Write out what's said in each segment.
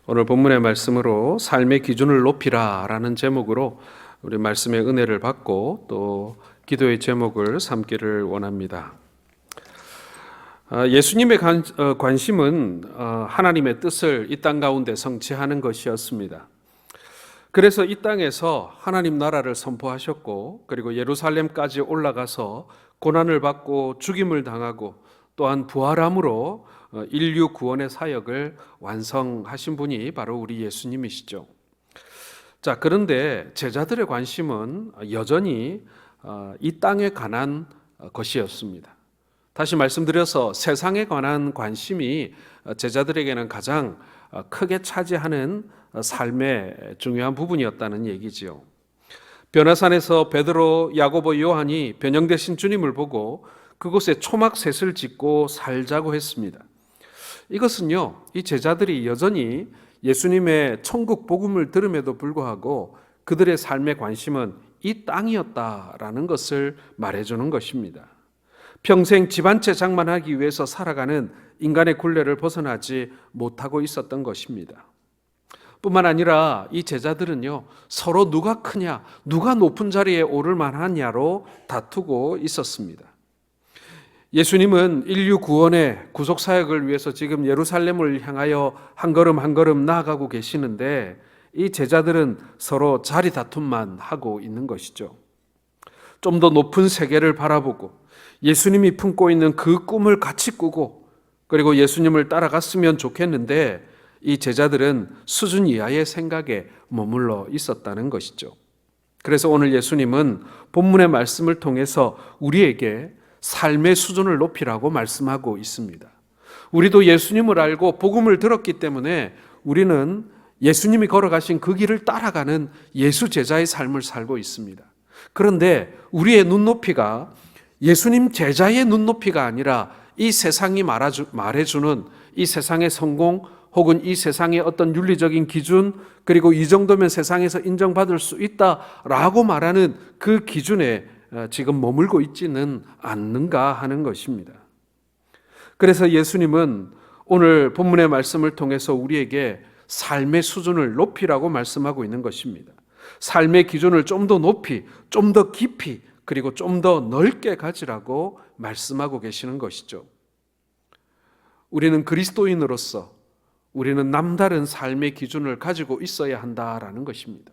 오늘 본문의 말씀으로 삶의 기준을 높이라 라는 제목으로 우리 말씀의 은혜를 받고 또 기도의 제목을 삼기를 원합니다. 예수님의 관심은 하나님의 뜻을 이 땅 가운데 성취하는 것이었습니다. 그래서 이 땅에서 하나님 나라를 선포하셨고, 그리고 예루살렘까지 올라가서 고난을 받고 죽임을 당하고 또한 부활함으로 인류 구원의 사역을 완성하신 분이 바로 우리 예수님이시죠. 자, 그런데 제자들의 관심은 여전히 이 땅에 관한 것이었습니다. 다시 말씀드려서 세상에 관한 관심이 제자들에게는 가장 크게 차지하는 삶의 중요한 부분이었다는 얘기지요. 변화산에서 베드로, 야고보, 요한이 변형 되신 주님을 보고 그곳에 초막셋을 짓고 살자고 했습니다. 이것은요, 이 제자들이 여전히 예수님의 천국 복음을 들음에도 불구하고 그들의 삶의 관심은 이 땅이었다라는 것을 말해주는 것입니다. 평생 집 한 채 장만하기 위해서 살아가는 인간의 굴레를 벗어나지 못하고 있었던 것입니다. 뿐만 아니라 이 제자들은요, 서로 누가 크냐, 누가 높은 자리에 오를 만하냐로 다투고 있었습니다. 예수님은 인류 구원의 구속 사역을 위해서 지금 예루살렘을 향하여 한 걸음 한 걸음 나아가고 계시는데, 이 제자들은 서로 자리 다툼만 하고 있는 것이죠. 좀 더 높은 세계를 바라보고 예수님이 품고 있는 그 꿈을 같이 꾸고, 그리고 예수님을 따라갔으면 좋겠는데, 이 제자들은 수준 이하의 생각에 머물러 있었다는 것이죠. 그래서 오늘 예수님은 본문의 말씀을 통해서 우리에게 삶의 수준을 높이라고 말씀하고 있습니다. 우리도 예수님을 알고 복음을 들었기 때문에 우리는 예수님이 걸어가신 그 길을 따라가는 예수 제자의 삶을 살고 있습니다. 그런데 우리의 눈높이가 예수님 제자의 눈높이가 아니라 이 세상이 말해주는 이 세상의 성공 혹은 이 세상의 어떤 윤리적인 기준, 그리고 이 정도면 세상에서 인정받을 수 있다라고 말하는 그 기준에 지금 머물고 있지는 않는가 하는 것입니다. 그래서 예수님은 오늘 본문의 말씀을 통해서 우리에게 삶의 수준을 높이라고 말씀하고 있는 것입니다. 삶의 기준을 좀 더 높이, 좀 더 깊이, 그리고 좀 더 넓게 가지라고 말씀하고 계시는 것이죠. 우리는 그리스도인으로서 우리는 남다른 삶의 기준을 가지고 있어야 한다라는 것입니다.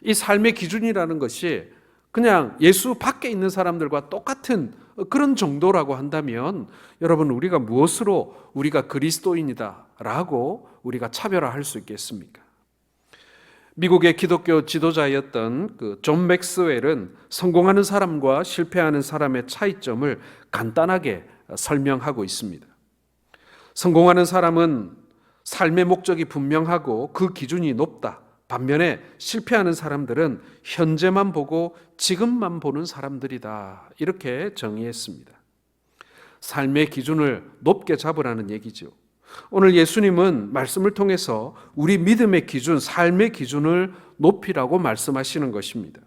이 삶의 기준이라는 것이 그냥 예수 밖에 있는 사람들과 똑같은 그런 정도라고 한다면, 여러분, 우리가 무엇으로 우리가 그리스도인이다라고 우리가 차별화할 수 있겠습니까? 미국의 기독교 지도자였던 존 맥스웰은 성공하는 사람과 실패하는 사람의 차이점을 간단하게 설명하고 있습니다. 성공하는 사람은 삶의 목적이 분명하고 그 기준이 높다. 반면에 실패하는 사람들은 현재만 보고 지금만 보는 사람들이다. 이렇게 정의했습니다. 삶의 기준을 높게 잡으라는 얘기죠. 오늘 예수님은 말씀을 통해서 우리 믿음의 기준, 삶의 기준을 높이라고 말씀하시는 것입니다.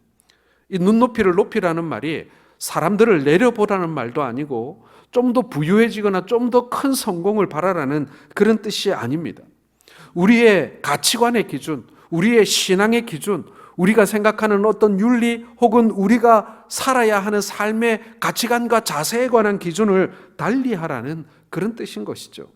이 눈높이를 높이라는 말이 사람들을 내려보라는 말도 아니고 좀 더 부유해지거나 좀 더 큰 성공을 바라라는 그런 뜻이 아닙니다. 우리의 가치관의 기준, 우리의 신앙의 기준, 우리가 생각하는 어떤 윤리 혹은 우리가 살아야 하는 삶의 가치관과 자세에 관한 기준을 달리하라는 그런 뜻인 것이죠.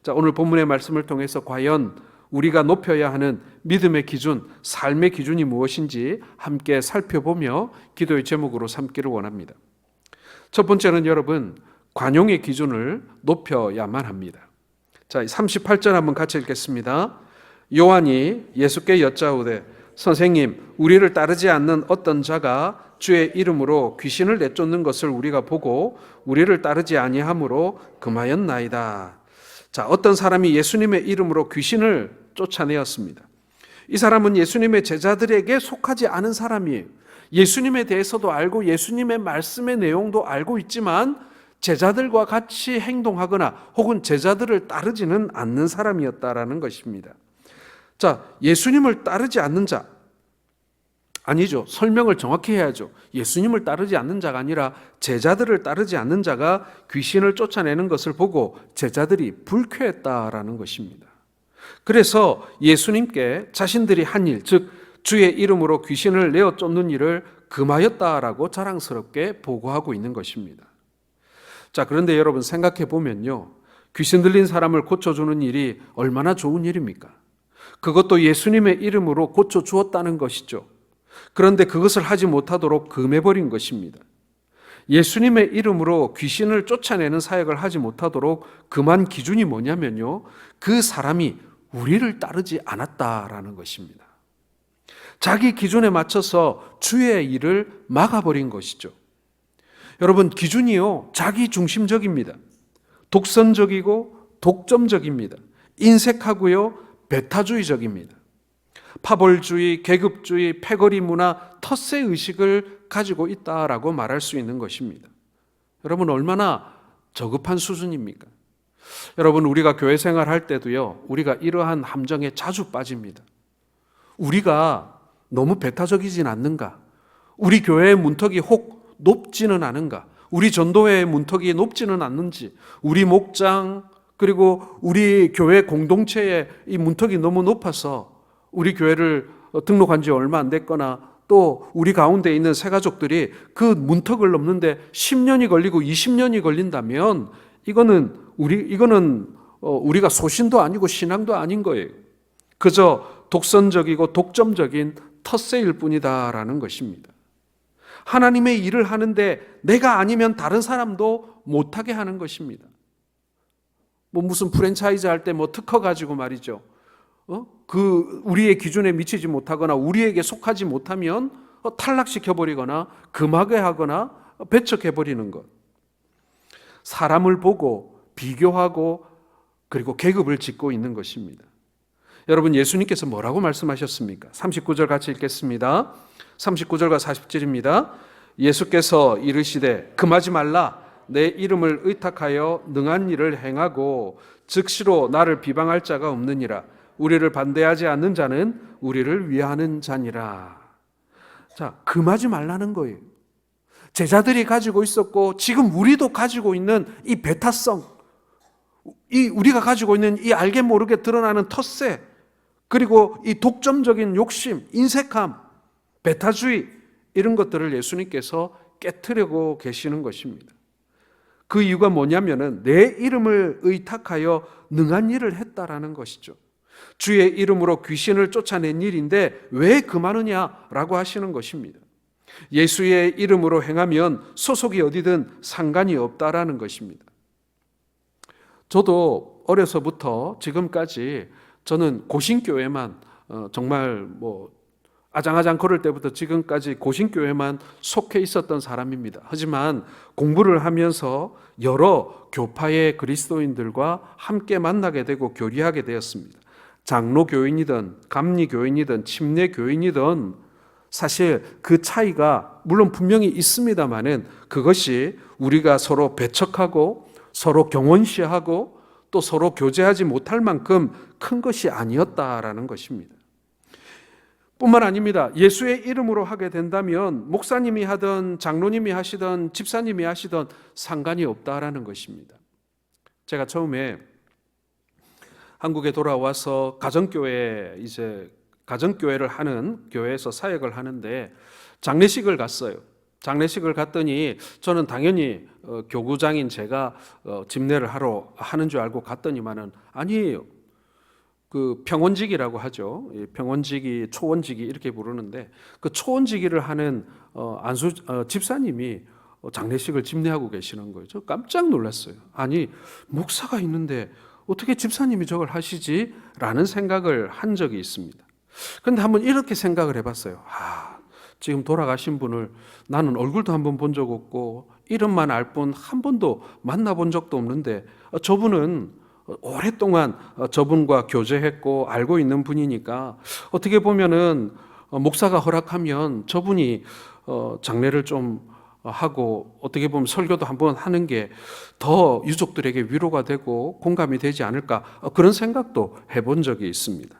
자, 오늘 본문의 말씀을 통해서 과연 우리가 높여야 하는 믿음의 기준, 삶의 기준이 무엇인지 함께 살펴보며 기도의 제목으로 삼기를 원합니다. 첫 번째는 여러분, 관용의 기준을 높여야만 합니다. 자, 38절 한번 같이 읽겠습니다. 요한이 예수께 여짜오되 선생님, 우리를 따르지 않는 어떤 자가 주의 이름으로 귀신을 내쫓는 것을 우리가 보고 우리를 따르지 아니하므로 금하였나이다. 자, 어떤 사람이 예수님의 이름으로 귀신을 쫓아내었습니다. 이 사람은 예수님의 제자들에게 속하지 않은 사람이에요. 예수님에 대해서도 알고 예수님의 말씀의 내용도 알고 있지만 제자들과 같이 행동하거나 혹은 제자들을 따르지는 않는 사람이었다라는 것입니다. 자, 예수님을 따르지 않는 자, 아니죠. 설명을 정확히 해야죠. 예수님을 따르지 않는 자가 아니라 제자들을 따르지 않는 자가 귀신을 쫓아내는 것을 보고 제자들이 불쾌했다라는 것입니다. 그래서 예수님께 자신들이 한 일, 즉 주의 이름으로 귀신을 내어 쫓는 일을 금하였다라고 자랑스럽게 보고하고 있는 것입니다. 자, 그런데 여러분 생각해 보면요, 귀신 들린 사람을 고쳐주는 일이 얼마나 좋은 일입니까? 그것도 예수님의 이름으로 고쳐주었다는 것이죠. 그런데 그것을 하지 못하도록 금해버린 것입니다. 예수님의 이름으로 귀신을 쫓아내는 사역을 하지 못하도록 금한 기준이 뭐냐면요, 그 사람이 우리를 따르지 않았다라는 것입니다. 자기 기준에 맞춰서 주의 일을 막아버린 것이죠. 여러분, 기준이요, 자기 중심적입니다. 독선적이고 독점적입니다. 인색하고요, 배타주의적입니다. 파벌주의, 계급주의, 패거리 문화, 텃세의식을 가지고 있다라고 말할 수 있는 것입니다. 여러분, 얼마나 저급한 수준입니까? 여러분, 우리가 교회 생활할 때도요, 우리가 이러한 함정에 자주 빠집니다. 우리가 너무 배타적이진 않는가? 우리 교회의 문턱이 혹 높지는 않은가? 우리 전도회의 문턱이 높지는 않는지, 우리 목장 그리고 우리 교회 공동체의 이 문턱이 너무 높아서 우리 교회를 등록한 지 얼마 안 됐거나 또 우리 가운데 있는 새가족들이 그 문턱을 넘는데 10년이 걸리고 20년이 걸린다면 이거는 우리가 소신도 아니고 신앙도 아닌 거예요. 그저 독선적이고 독점적인 텃세일 뿐이다라는 것입니다. 하나님의 일을 하는데 내가 아니면 다른 사람도 못하게 하는 것입니다. 무슨 프랜차이즈 할 때 특허 가지고 말이죠. 우리의 기준에 미치지 못하거나 우리에게 속하지 못하면 탈락시켜버리거나 금하게 하거나 배척해버리는 것. 사람을 보고 비교하고 그리고 계급을 짓고 있는 것입니다. 여러분, 예수님께서 뭐라고 말씀하셨습니까? 39절 같이 읽겠습니다. 39절과 40절입니다. 예수께서 이르시되 금하지 말라. 내 이름을 의탁하여 능한 일을 행하고 즉시로 나를 비방할 자가 없느니라. 우리를 반대하지 않는 자는 우리를 위하는 자니라. 자, 금하지 말라는 거예요. 제자들이 가지고 있었고 지금 우리도 가지고 있는 이 배타성, 우리가 가지고 있는 이 알게 모르게 드러나는 텃세, 그리고 이 독점적인 욕심, 인색함, 배타주의, 이런 것들을 예수님께서 깨트리고 계시는 것입니다. 그 이유가 뭐냐면은 내 이름을 의탁하여 능한 일을 했다라는 것이죠. 주의 이름으로 귀신을 쫓아낸 일인데 왜 금하느냐라고 하시는 것입니다. 예수의 이름으로 행하면 소속이 어디든 상관이 없다라는 것입니다. 저도 어려서부터 지금까지 저는 고신교회만 정말 아장아장 걸을 때부터 지금까지 고신교회만 속해 있었던 사람입니다. 하지만 공부를 하면서 여러 교파의 그리스도인들과 함께 만나게 되고 교류하게 되었습니다. 장로교인이든 감리교인이든 침례교인이든 사실 그 차이가 물론 분명히 있습니다만은 그것이 우리가 서로 배척하고 서로 경원시하고 또 서로 교제하지 못할 만큼 큰 것이 아니었다라는 것입니다. 뿐만 아닙니다. 예수의 이름으로 하게 된다면 목사님이 하든 장로님이 하시든 집사님이 하시든 상관이 없다라는 것입니다. 제가 처음에 한국에 돌아와서 가정교회를 하는 교회에서 사역을 하는데 장례식을 갔어요. 장례식을 갔더니 저는 당연히 교구장인 제가 집례를 하는 줄 알고 갔더니만은 아니에요. 그 평원직이라고 하죠. 평원직이 초원직이 이렇게 부르는데 그 초원직이를 하는 집사님이 장례식을 집례하고 계시는 거예요. 저 깜짝 놀랐어요. 아니, 목사가 있는데 어떻게 집사님이 저걸 하시지? 라는 생각을 한 적이 있습니다. 그런데 한번 이렇게 생각을 해봤어요. 지금 돌아가신 분을 나는 얼굴도 한번 본 적 없고 이름만 알 뿐 한 번도 만나본 적도 없는데 저분은 오랫동안 저분과 교제했고 알고 있는 분이니까 어떻게 보면은 목사가 허락하면 저분이 장례를 좀 하고 어떻게 보면 설교도 한번 하는 게 더 유족들에게 위로가 되고 공감이 되지 않을까, 그런 생각도 해본 적이 있습니다.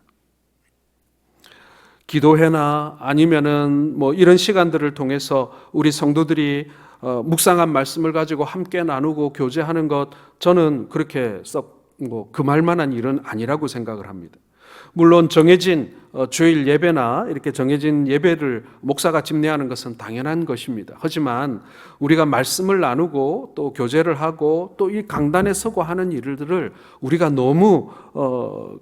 기도회나 아니면은 이런 시간들을 통해서 우리 성도들이 묵상한 말씀을 가지고 함께 나누고 교제하는 것, 저는 그렇게 썩 그 말만한 일은 아니라고 생각을 합니다. 물론 정해진 주일 예배나 이렇게 정해진 예배를 목사가 집례하는 것은 당연한 것입니다. 하지만 우리가 말씀을 나누고 또 교제를 하고 또 이 강단에 서고 하는 일들을 우리가 너무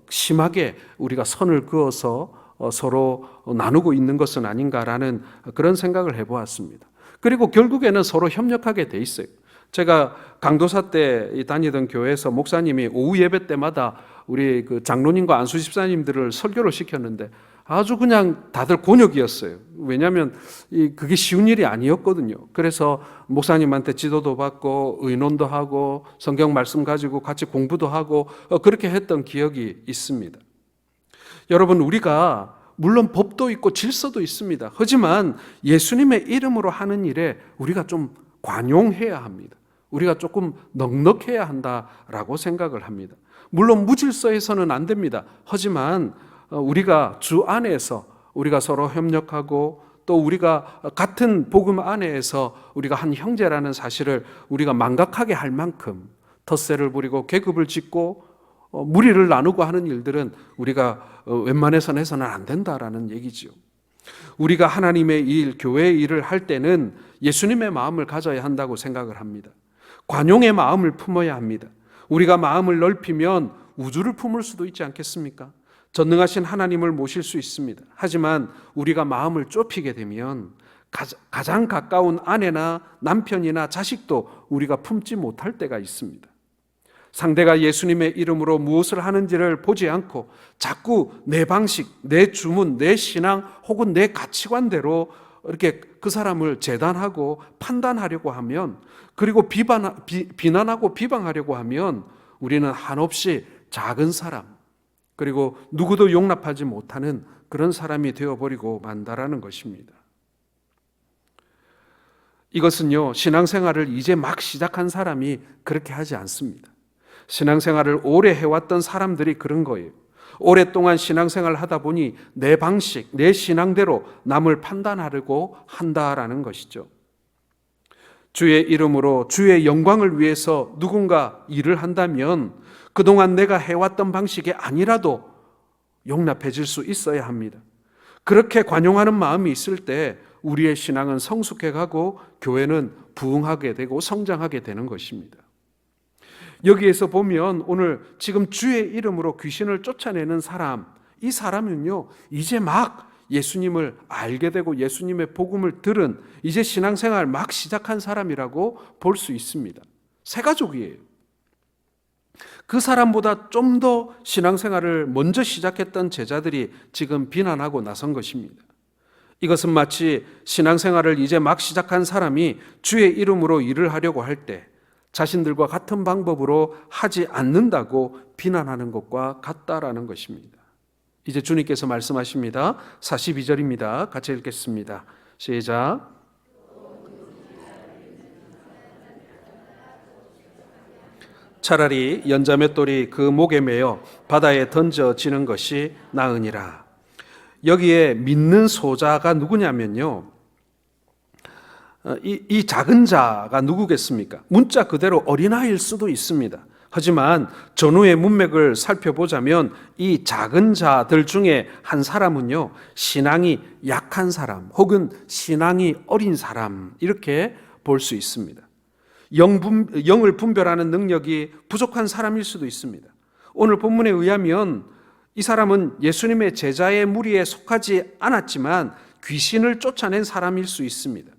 심하게 우리가 선을 그어서 서로 나누고 있는 것은 아닌가라는 그런 생각을 해보았습니다. 그리고 결국에는 서로 협력하게 돼 있어요. 제가 강도사 때 다니던 교회에서 목사님이 오후 예배 때마다 우리 그 장로님과 안수 집사님들을 설교를 시켰는데 아주 그냥 다들 곤욕이었어요. 왜냐하면 그게 쉬운 일이 아니었거든요. 그래서 목사님한테 지도도 받고 의논도 하고 성경 말씀 가지고 같이 공부도 하고 그렇게 했던 기억이 있습니다. 여러분, 우리가 물론 법도 있고 질서도 있습니다. 하지만 예수님의 이름으로 하는 일에 우리가 좀 관용해야 합니다. 우리가 조금 넉넉해야 한다라고 생각을 합니다. 물론 무질서해서는 안 됩니다. 하지만 우리가 주 안에서 우리가 서로 협력하고 또 우리가 같은 복음 안에서 우리가 한 형제라는 사실을 우리가 망각하게 할 만큼 텃세를 부리고 계급을 짓고 무리를 나누고 하는 일들은 우리가 웬만해서는 해서는 안 된다라는 얘기죠. 우리가 하나님의 일, 교회의 일을 할 때는 예수님의 마음을 가져야 한다고 생각을 합니다. 관용의 마음을 품어야 합니다. 우리가 마음을 넓히면 우주를 품을 수도 있지 않겠습니까? 전능하신 하나님을 모실 수 있습니다. 하지만 우리가 마음을 좁히게 되면 가장 가까운 아내나 남편이나 자식도 우리가 품지 못할 때가 있습니다. 상대가 예수님의 이름으로 무엇을 하는지를 보지 않고 자꾸 내 방식, 내 주문, 내 신앙 혹은 내 가치관대로 이렇게 그 사람을 재단하고 판단하려고 하면, 그리고 비난하고 비방하려고 하면 우리는 한없이 작은 사람, 그리고 누구도 용납하지 못하는 그런 사람이 되어버리고 만다라는 것입니다. 이것은요, 신앙생활을 이제 막 시작한 사람이 그렇게 하지 않습니다. 신앙생활을 오래 해왔던 사람들이 그런 거예요. 오랫동안 신앙생활을 하다 보니 내 방식, 내 신앙대로 남을 판단하려고 한다라는 것이죠. 주의 이름으로 주의 영광을 위해서 누군가 일을 한다면 그동안 내가 해왔던 방식이 아니라도 용납해질 수 있어야 합니다. 그렇게 관용하는 마음이 있을 때 우리의 신앙은 성숙해가고 교회는 부흥하게 되고 성장하게 되는 것입니다. 여기에서 보면 오늘 지금 주의 이름으로 귀신을 쫓아내는 사람, 이 사람은요 이제 막 예수님을 알게 되고 예수님의 복음을 들은, 이제 신앙생활 막 시작한 사람이라고 볼 수 있습니다. 세 가족이에요. 그 사람보다 좀 더 신앙생활을 먼저 시작했던 제자들이 지금 비난하고 나선 것입니다. 이것은 마치 신앙생활을 이제 막 시작한 사람이 주의 이름으로 일을 하려고 할 때 자신들과 같은 방법으로 하지 않는다고 비난하는 것과 같다라는 것입니다. 이제 주님께서 말씀하십니다. 42절입니다. 같이 읽겠습니다. 시작. 차라리 연자맷돌이 그 목에 매어 바다에 던져지는 것이 나으니라. 여기에 믿는 소자가 누구냐면요, 이 작은 자가 누구겠습니까? 문자 그대로 어린아이일 수도 있습니다. 하지만 전후의 문맥을 살펴보자면 이 작은 자들 중에 한 사람은요, 신앙이 약한 사람 혹은 신앙이 어린 사람, 이렇게 볼 수 있습니다. 영을 분별하는 능력이 부족한 사람일 수도 있습니다. 오늘 본문에 의하면 이 사람은 예수님의 제자의 무리에 속하지 않았지만 귀신을 쫓아낸 사람일 수 있습니다.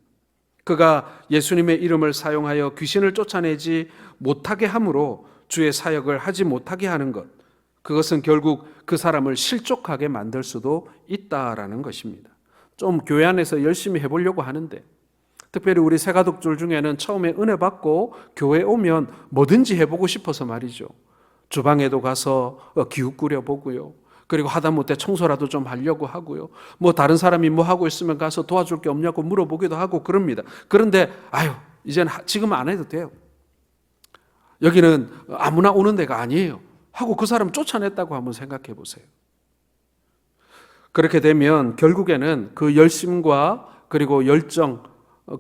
그가 예수님의 이름을 사용하여 귀신을 쫓아내지 못하게 함으로 주의 사역을 하지 못하게 하는 것, 그것은 결국 그 사람을 실족하게 만들 수도 있다라는 것입니다. 좀 교회 안에서 열심히 해보려고 하는데, 특별히 우리 새가족들 중에는 처음에 은혜 받고 교회 오면 뭐든지 해보고 싶어서 말이죠. 주방에도 가서 기웃 꾸려보고요. 그리고 하다못해 청소라도 좀 하려고 하고요. 뭐 다른 사람이 뭐 하고 있으면 가서 도와줄 게 없냐고 물어보기도 하고 그럽니다. 그런데 이제는 지금 안 해도 돼요. 여기는 아무나 오는 데가 아니에요 하고 그 사람 쫓아냈다고 한번 생각해 보세요. 그렇게 되면 결국에는 그 열심과 그리고 열정,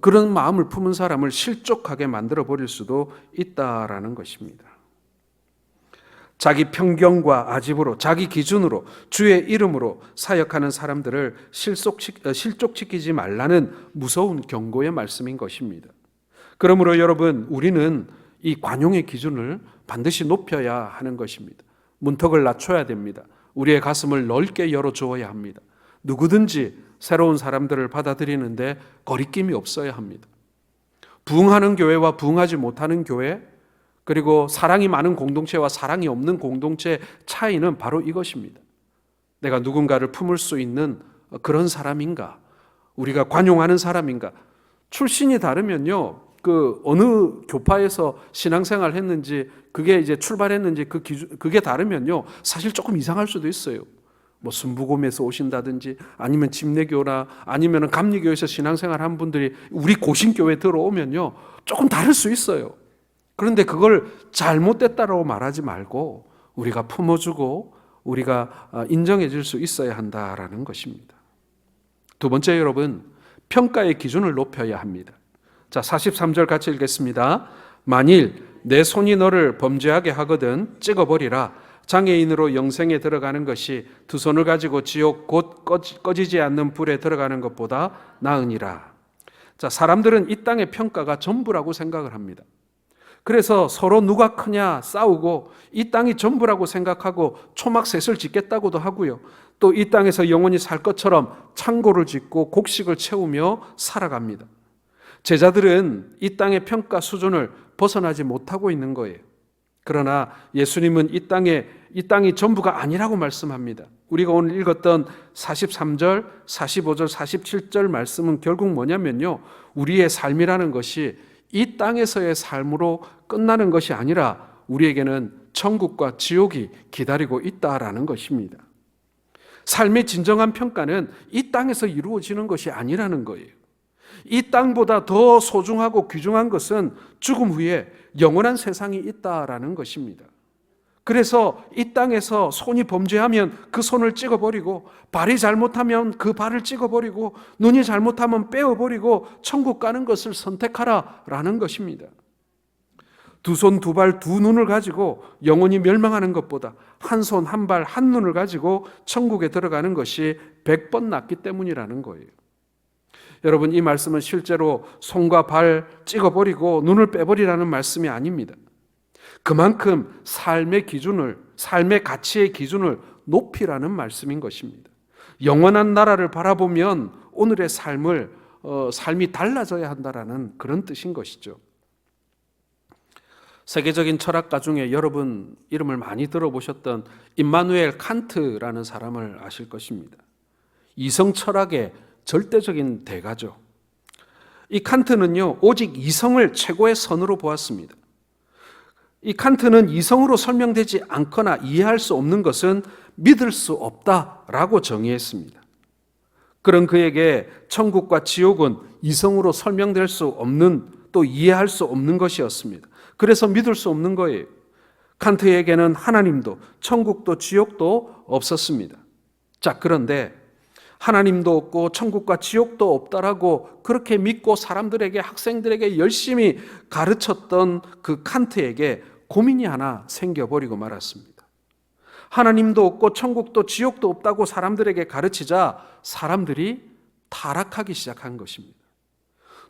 그런 마음을 품은 사람을 실족하게 만들어 버릴 수도 있다라는 것입니다. 자기 편견과 아집으로 자기 기준으로 주의 이름으로 사역하는 사람들을 실족시키지 말라는 무서운 경고의 말씀인 것입니다. 그러므로 여러분, 우리는 이 관용의 기준을 반드시 높여야 하는 것입니다. 문턱을 낮춰야 됩니다. 우리의 가슴을 넓게 열어주어야 합니다. 누구든지 새로운 사람들을 받아들이는데 거리낌이 없어야 합니다. 부흥하는 교회와 부흥하지 못하는 교회, 그리고 사랑이 많은 공동체와 사랑이 없는 공동체의 차이는 바로 이것입니다. 내가 누군가를 품을 수 있는 그런 사람인가? 우리가 관용하는 사람인가? 출신이 다르면요, 어느 교파에서 신앙생활 했는지, 그게 이제 출발했는지 그게 다르면요, 사실 조금 이상할 수도 있어요. 뭐 순부곰에서 오신다든지, 아니면 집내교나 아니면 감리교에서 신앙생활 한 분들이 우리 고신교회 들어오면요, 조금 다를 수 있어요. 그런데 그걸 잘못됐다라고 말하지 말고 우리가 품어주고 우리가 인정해 줄 수 있어야 한다라는 것입니다. 두 번째, 여러분, 평가의 기준을 높여야 합니다. 자, 43절 같이 읽겠습니다. 만일 내 손이 너를 범죄하게 하거든 찍어버리라. 장애인으로 영생에 들어가는 것이 두 손을 가지고 지옥 곧 꺼지지 않는 불에 들어가는 것보다 나으니라. 자, 사람들은 이 땅의 평가가 전부라고 생각을 합니다. 그래서 서로 누가 크냐 싸우고 이 땅이 전부라고 생각하고 초막셋을 짓겠다고도 하고요. 또 이 땅에서 영원히 살 것처럼 창고를 짓고 곡식을 채우며 살아갑니다. 제자들은 이 땅의 평가 수준을 벗어나지 못하고 있는 거예요. 그러나 예수님은 이 땅이 전부가 아니라고 말씀합니다. 우리가 오늘 읽었던 43절, 45절, 47절 말씀은 결국 뭐냐면요, 우리의 삶이라는 것이 이 땅에서의 삶으로 끝나는 것이 아니라 우리에게는 천국과 지옥이 기다리고 있다라는 것입니다. 삶의 진정한 평가는 이 땅에서 이루어지는 것이 아니라는 거예요. 이 땅보다 더 소중하고 귀중한 것은 죽음 후에 영원한 세상이 있다라는 것입니다. 그래서 이 땅에서 손이 범죄하면 그 손을 찍어버리고, 발이 잘못하면 그 발을 찍어버리고, 눈이 잘못하면 빼어버리고 천국 가는 것을 선택하라라는 것입니다. 두 손, 두 발, 두 눈을 가지고 영원히 멸망하는 것보다 한 손, 한 발, 한 눈을 가지고 천국에 들어가는 것이 100번 낫기 때문이라는 거예요. 여러분, 이 말씀은 실제로 손과 발 찍어버리고 눈을 빼버리라는 말씀이 아닙니다. 그만큼 삶의 가치의 기준을 높이라는 말씀인 것입니다. 영원한 나라를 바라보면 오늘의 삶이 달라져야 한다라는 그런 뜻인 것이죠. 세계적인 철학가 중에 여러분 이름을 많이 들어보셨던 임마누엘 칸트라는 사람을 아실 것입니다. 이성 철학의 절대적인 대가죠. 이 칸트는요, 오직 이성을 최고의 선으로 보았습니다. 이 칸트는 이성으로 설명되지 않거나 이해할 수 없는 것은 믿을 수 없다라고 정의했습니다. 그런 그에게 천국과 지옥은 이성으로 설명될 수 없는, 또 이해할 수 없는 것이었습니다. 그래서 믿을 수 없는 거예요. 칸트에게는 하나님도 천국도 지옥도 없었습니다. 자, 그런데 하나님도 없고 천국과 지옥도 없다라고 그렇게 믿고 사람들에게, 학생들에게 열심히 가르쳤던 그 칸트에게 고민이 하나 생겨버리고 말았습니다. 하나님도 없고 천국도 지옥도 없다고 사람들에게 가르치자 사람들이 타락하기 시작한 것입니다.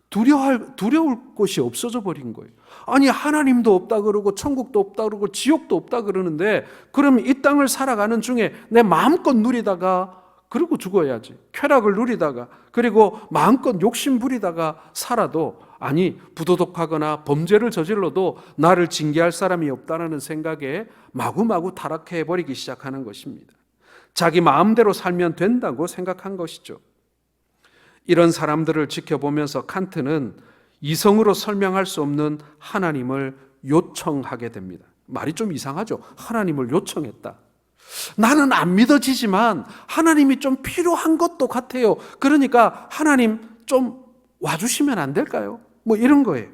두려울 것이 없어져 버린 거예요. 아니, 하나님도 없다 그러고 천국도 없다 그러고 지옥도 없다 그러는데, 그럼 이 땅을 살아가는 중에 내 마음껏 누리다가 그리고 죽어야지. 쾌락을 누리다가, 그리고 마음껏 욕심 부리다가 살아도, 아니, 부도덕하거나 범죄를 저질러도 나를 징계할 사람이 없다는 생각에 마구마구 타락해버리기 시작하는 것입니다. 자기 마음대로 살면 된다고 생각한 것이죠. 이런 사람들을 지켜보면서 칸트는 이성으로 설명할 수 없는 하나님을 요청하게 됩니다. 말이 좀 이상하죠? 하나님을 요청했다. 나는 안 믿어지지만 하나님이 좀 필요한 것도 같아요. 그러니까 하나님 좀 와주시면 안 될까요? 뭐 이런 거예요.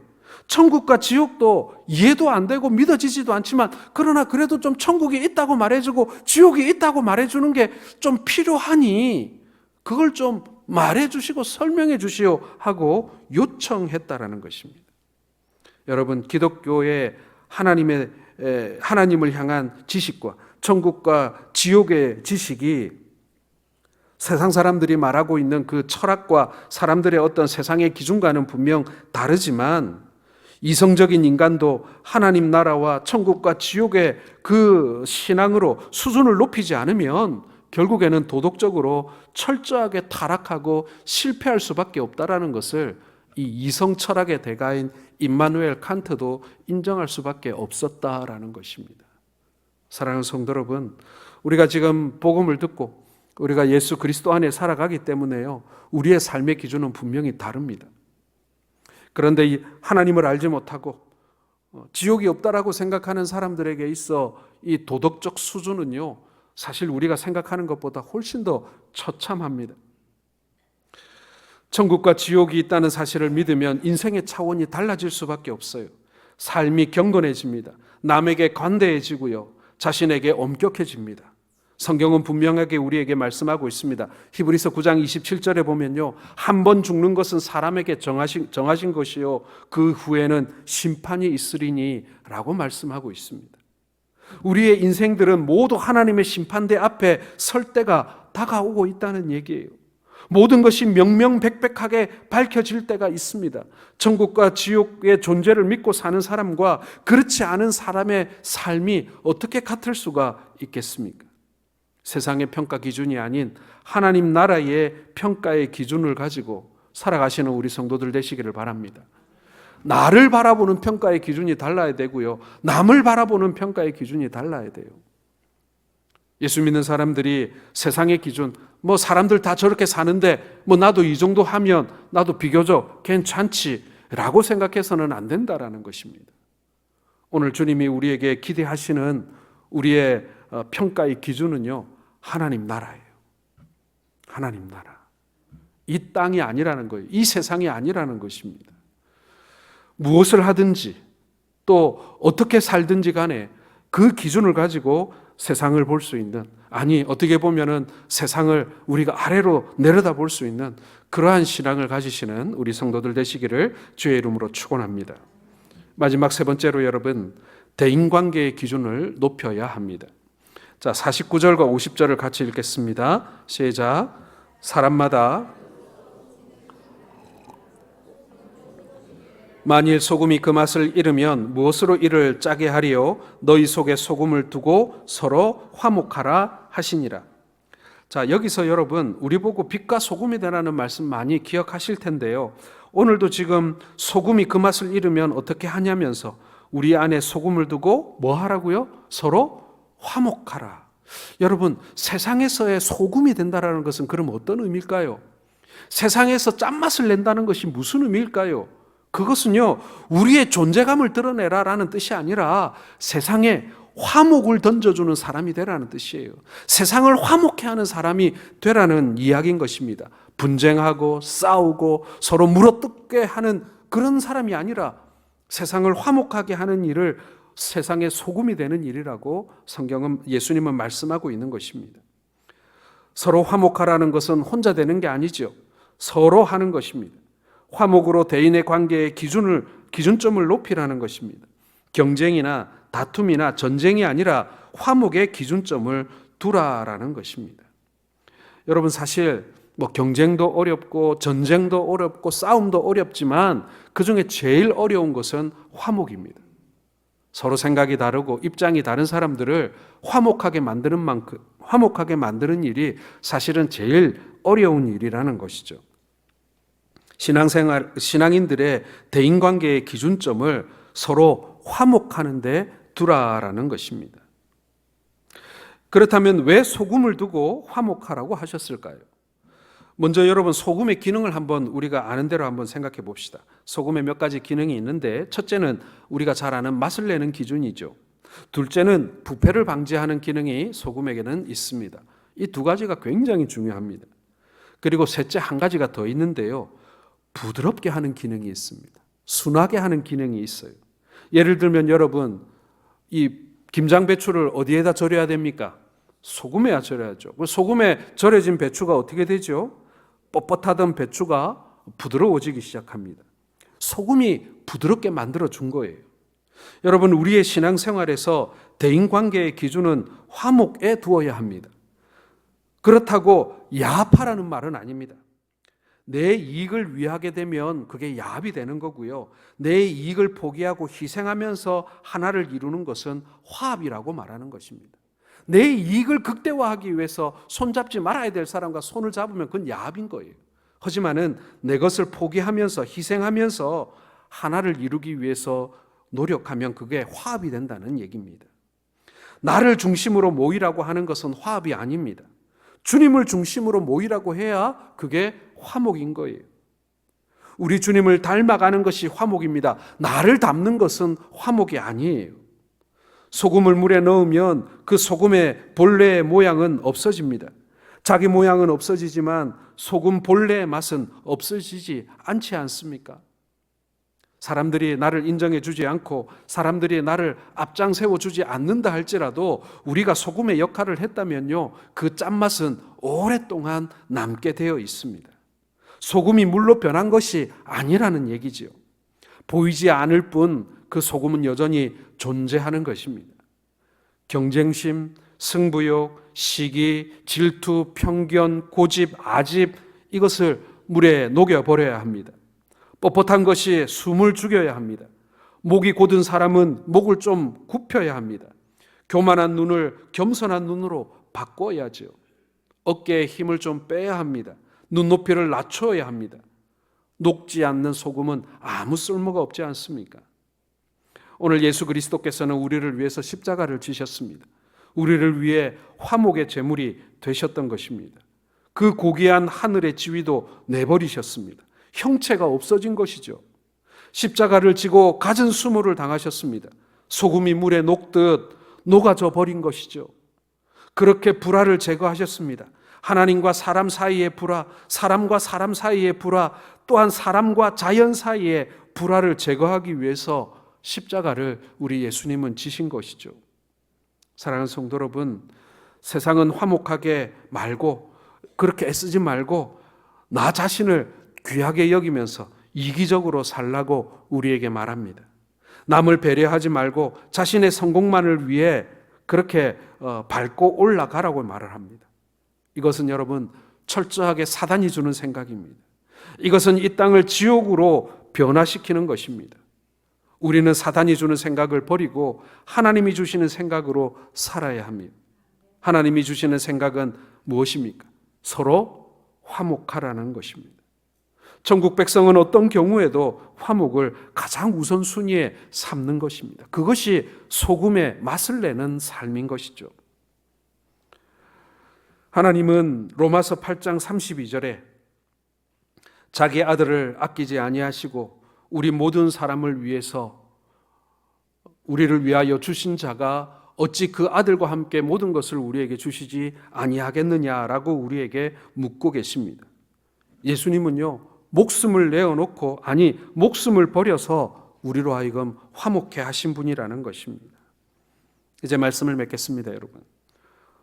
천국과 지옥도 이해도 안 되고 믿어지지도 않지만, 그러나 그래도 좀 천국이 있다고 말해주고 지옥이 있다고 말해주는 게 좀 필요하니 그걸 좀 말해주시고 설명해 주시오 하고 요청했다라는 것입니다. 여러분, 기독교의 하나님의 하나님을 향한 지식과 천국과 지옥의 지식이 세상 사람들이 말하고 있는 그 철학과 사람들의 어떤 세상의 기준과는 분명 다르지만 이성적인 인간도 하나님 나라와 천국과 지옥의 그 신앙으로 수준을 높이지 않으면 결국에는 도덕적으로 철저하게 타락하고 실패할 수밖에 없다라는 것을 이 이성 철학의 대가인 임마누엘 칸트도 인정할 수밖에 없었다라는 것입니다. 사랑하는 성도 여러분, 우리가 지금 복음을 듣고 우리가 예수 그리스도 안에 살아가기 때문에요, 우리의 삶의 기준은 분명히 다릅니다. 그런데 이 하나님을 알지 못하고 지옥이 없다라고 생각하는 사람들에게 있어 이 도덕적 수준은요, 사실 우리가 생각하는 것보다 훨씬 더 처참합니다. 천국과 지옥이 있다는 사실을 믿으면 인생의 차원이 달라질 수밖에 없어요. 삶이 경건해집니다. 남에게 관대해지고요, 자신에게 엄격해집니다. 성경은 분명하게 우리에게 말씀하고 있습니다. 히브리서 9장 27절에 보면요, 한 번 죽는 것은 사람에게 정하신 것이요 그 후에는 심판이 있으리니 라고 말씀하고 있습니다. 우리의 인생들은 모두 하나님의 심판대 앞에 설 때가 다가오고 있다는 얘기예요. 모든 것이 명명백백하게 밝혀질 때가 있습니다. 천국과 지옥의 존재를 믿고 사는 사람과 그렇지 않은 사람의 삶이 어떻게 같을 수가 있겠습니까? 세상의 평가 기준이 아닌 하나님 나라의 평가의 기준을 가지고 살아가시는 우리 성도들 되시기를 바랍니다. 나를 바라보는 평가의 기준이 달라야 되고요, 남을 바라보는 평가의 기준이 달라야 돼요. 예수 믿는 사람들이 세상의 기준, 사람들 다 저렇게 사는데 나도 이 정도 하면 나도 비교적 괜찮지라고 생각해서는 안 된다라는 것입니다. 오늘 주님이 우리에게 기대하시는 우리의 평가의 기준은요, 하나님 나라예요. 하나님 나라. 이 땅이 아니라는 거예요. 이 세상이 아니라는 것입니다. 무엇을 하든지 또 어떻게 살든지 간에 그 기준을 가지고 세상을 볼 수 있는, 아니 어떻게 보면은 세상을 우리가 아래로 내려다볼 수 있는 그러한 신앙을 가지시는 우리 성도들 되시기를 주의 이름으로 축원합니다. 마지막 세 번째로 여러분, 대인관계의 기준을 높여야 합니다. 자, 49절과 50절을 같이 읽겠습니다. 시작. 사람마다 만일 소금이 그 맛을 잃으면 무엇으로 이를 짜게 하리요? 너희 속에 소금을 두고 서로 화목하라 하시니라. 자, 여기서 여러분, 우리 보고 빛과 소금이 되라는 말씀 많이 기억하실 텐데요, 오늘도 지금 소금이 그 맛을 잃으면 어떻게 하냐면서 우리 안에 소금을 두고 뭐 하라고요? 서로 화목하라. 여러분, 세상에서의 소금이 된다는 것은 그럼 어떤 의미일까요? 세상에서 짠맛을 낸다는 것이 무슨 의미일까요? 그것은요, 우리의 존재감을 드러내라라는 뜻이 아니라 세상에 화목을 던져주는 사람이 되라는 뜻이에요. 세상을 화목해 하는 사람이 되라는 이야기인 것입니다. 분쟁하고 싸우고 서로 물어뜯게 하는 그런 사람이 아니라 세상을 화목하게 하는 일을 세상의 소금이 되는 일이라고 성경은, 예수님은 말씀하고 있는 것입니다. 서로 화목하라는 것은 혼자 되는 게 아니죠. 서로 하는 것입니다. 화목으로 대인의 관계의 기준점을 높이라는 것입니다. 경쟁이나 다툼이나 전쟁이 아니라 화목의 기준점을 두라라는 것입니다. 여러분, 사실 경쟁도 어렵고 전쟁도 어렵고 싸움도 어렵지만 그중에 제일 어려운 것은 화목입니다. 서로 생각이 다르고 입장이 다른 사람들을 화목하게 만드는 일이 사실은 제일 어려운 일이라는 것이죠. 신앙인들의 대인관계의 기준점을 서로 화목하는 데 두라라는 것입니다. 그렇다면 왜 소금을 두고 화목하라고 하셨을까요? 먼저 여러분, 소금의 기능을 한번 우리가 아는 대로 한번 생각해 봅시다. 소금에 몇 가지 기능이 있는데, 첫째는 우리가 잘 아는 맛을 내는 기준이죠. 둘째는 부패를 방지하는 기능이 소금에게는 있습니다. 이 두 가지가 굉장히 중요합니다. 그리고 셋째 한 가지가 더 있는데요, 부드럽게 하는 기능이 있습니다. 순하게 하는 기능이 있어요. 예를 들면 여러분, 이 김장배추를 어디에다 절여야 됩니까? 소금에야 절여야죠. 소금에 절여진 배추가 어떻게 되죠? 뻣뻣하던 배추가 부드러워지기 시작합니다. 소금이 부드럽게 만들어 준 거예요. 여러분, 우리의 신앙생활에서 대인관계의 기준은 화목에 두어야 합니다. 그렇다고 야합하라는 말은 아닙니다. 내 이익을 위하게 되면 그게 야합이 되는 거고요. 내 이익을 포기하고 희생하면서 하나를 이루는 것은 화합이라고 말하는 것입니다. 내 이익을 극대화하기 위해서 손잡지 말아야 될 사람과 손을 잡으면 그건 야합인 거예요. 하지만은 내 것을 포기하면서 희생하면서 하나를 이루기 위해서 노력하면 그게 화합이 된다는 얘기입니다. 나를 중심으로 모이라고 하는 것은 화합이 아닙니다. 주님을 중심으로 모이라고 해야 그게 화목인 거예요. 우리 주님을 닮아가는 것이 화목입니다. 나를 닮는 것은 화목이 아니에요. 소금을 물에 넣으면 그 소금의 본래의 모양은 없어집니다. 자기 모양은 없어지지만 소금 본래의 맛은 없어지지 않지 않습니까? 사람들이 나를 인정해 주지 않고 사람들이 나를 앞장 세워주지 않는다 할지라도 우리가 소금의 역할을 했다면요, 그 짠맛은 오랫동안 남게 되어 있습니다. 소금이 물로 변한 것이 아니라는 얘기지요. 보이지 않을 뿐 그 소금은 여전히 존재하는 것입니다. 경쟁심, 승부욕, 시기, 질투, 편견, 고집, 아집, 이것을 물에 녹여버려야 합니다. 뻣뻣한 것이 숨을 죽여야 합니다. 목이 곧은 사람은 목을 좀 굽혀야 합니다. 교만한 눈을 겸손한 눈으로 바꿔야죠. 어깨에 힘을 좀 빼야 합니다. 눈높이를 낮춰야 합니다. 녹지 않는 소금은 아무 쓸모가 없지 않습니까? 오늘 예수 그리스도께서는 우리를 위해서 십자가를 지셨습니다. 우리를 위해 화목의 제물이 되셨던 것입니다. 그 고귀한 하늘의 지위도 내버리셨습니다. 형체가 없어진 것이죠. 십자가를 지고 갖은 수모를 당하셨습니다. 소금이 물에 녹듯 녹아져 버린 것이죠. 그렇게 불화를 제거하셨습니다. 하나님과 사람 사이의 불화, 사람과 사람 사이의 불화, 또한 사람과 자연 사이의 불화를 제거하기 위해서 십자가를 우리 예수님은 지신 것이죠. 사랑하는 성도 여러분, 세상은 화목하게 말고 그렇게 애쓰지 말고 나 자신을 귀하게 여기면서 이기적으로 살라고 우리에게 말합니다. 남을 배려하지 말고 자신의 성공만을 위해 그렇게 밟고 올라가라고 말을 합니다. 이것은 여러분 철저하게 사단이 주는 생각입니다. 이것은 이 땅을 지옥으로 변화시키는 것입니다. 우리는 사단이 주는 생각을 버리고 하나님이 주시는 생각으로 살아야 합니다. 하나님이 주시는 생각은 무엇입니까? 서로 화목하라는 것입니다. 천국 백성은 어떤 경우에도 화목을 가장 우선순위에 삼는 것입니다. 그것이 소금의 맛을 내는 삶인 것이죠. 하나님은 로마서 8장 32절에 자기 아들을 아끼지 아니하시고 우리 모든 사람을 위해서 우리를 위하여 주신 자가 어찌 그 아들과 함께 모든 것을 우리에게 주시지 아니하겠느냐라고 우리에게 묻고 계십니다. 예수님은요, 목숨을 내어놓고, 아니 목숨을 버려서 우리로 하여금 화목해 하신 분이라는 것입니다. 이제 말씀을 맺겠습니다, 여러분.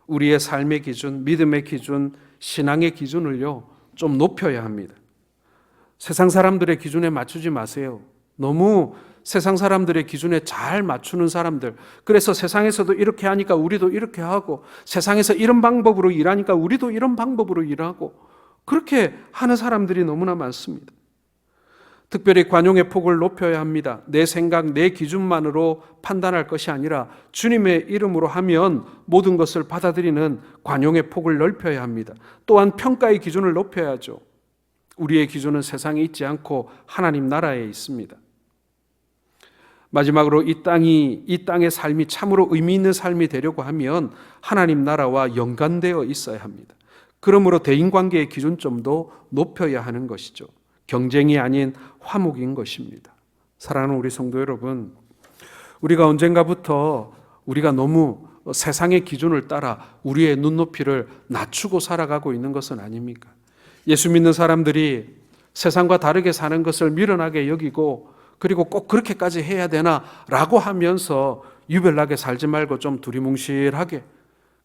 우리의 삶의 기준, 믿음의 기준, 신앙의 기준을요 좀 높여야 합니다. 세상 사람들의 기준에 맞추지 마세요. 너무 세상 사람들의 기준에 잘 맞추는 사람들, 그래서 세상에서도 이렇게 하니까 우리도 이렇게 하고, 세상에서 이런 방법으로 일하니까 우리도 이런 방법으로 일하고, 그렇게 하는 사람들이 너무나 많습니다. 특별히 관용의 폭을 높여야 합니다. 내 생각, 내 기준만으로 판단할 것이 아니라 주님의 이름으로 하면 모든 것을 받아들이는 관용의 폭을 넓혀야 합니다. 또한 평가의 기준을 높여야죠. 우리의 기준은 세상에 있지 않고 하나님 나라에 있습니다. 마지막으로 이 땅의 삶이 참으로 의미 있는 삶이 되려고 하면 하나님 나라와 연관되어 있어야 합니다. 그러므로 대인관계의 기준점도 높여야 하는 것이죠. 경쟁이 아닌 화목인 것입니다. 사랑하는 우리 성도 여러분, 우리가 언젠가부터 우리가 너무 세상의 기준을 따라 우리의 눈높이를 낮추고 살아가고 있는 것은 아닙니까? 예수 믿는 사람들이 세상과 다르게 사는 것을 미련하게 여기고, 그리고 꼭 그렇게까지 해야 되나 라고 하면서 유별나게 살지 말고 좀 두리뭉실하게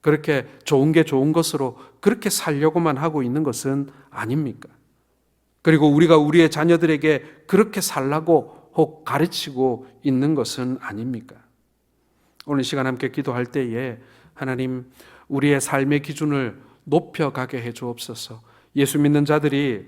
그렇게 좋은 게 좋은 것으로 그렇게 살려고만 하고 있는 것은 아닙니까? 그리고 우리가 우리의 자녀들에게 그렇게 살라고 혹 가르치고 있는 것은 아닙니까? 오늘 시간 함께 기도할 때에 하나님 우리의 삶의 기준을 높여가게 해 주옵소서. 예수 믿는 자들이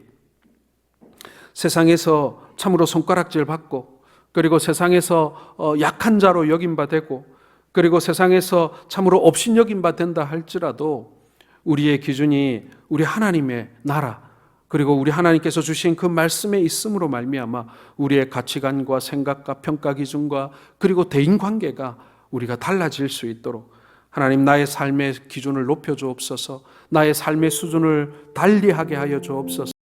세상에서 참으로 손가락질 받고, 그리고 세상에서 약한 자로 여김받고, 그리고 세상에서 참으로 업신여김 된다 할지라도 우리의 기준이 우리 하나님의 나라, 그리고 우리 하나님께서 주신 그 말씀에 있음으로 말미암아 우리의 가치관과 생각과 평가 기준과 그리고 대인 관계가 우리가 달라질 수 있도록 하나님 나의 삶의 기준을 높여 주옵소서. 나의 삶의 수준을 달리하게 하여 주옵소서.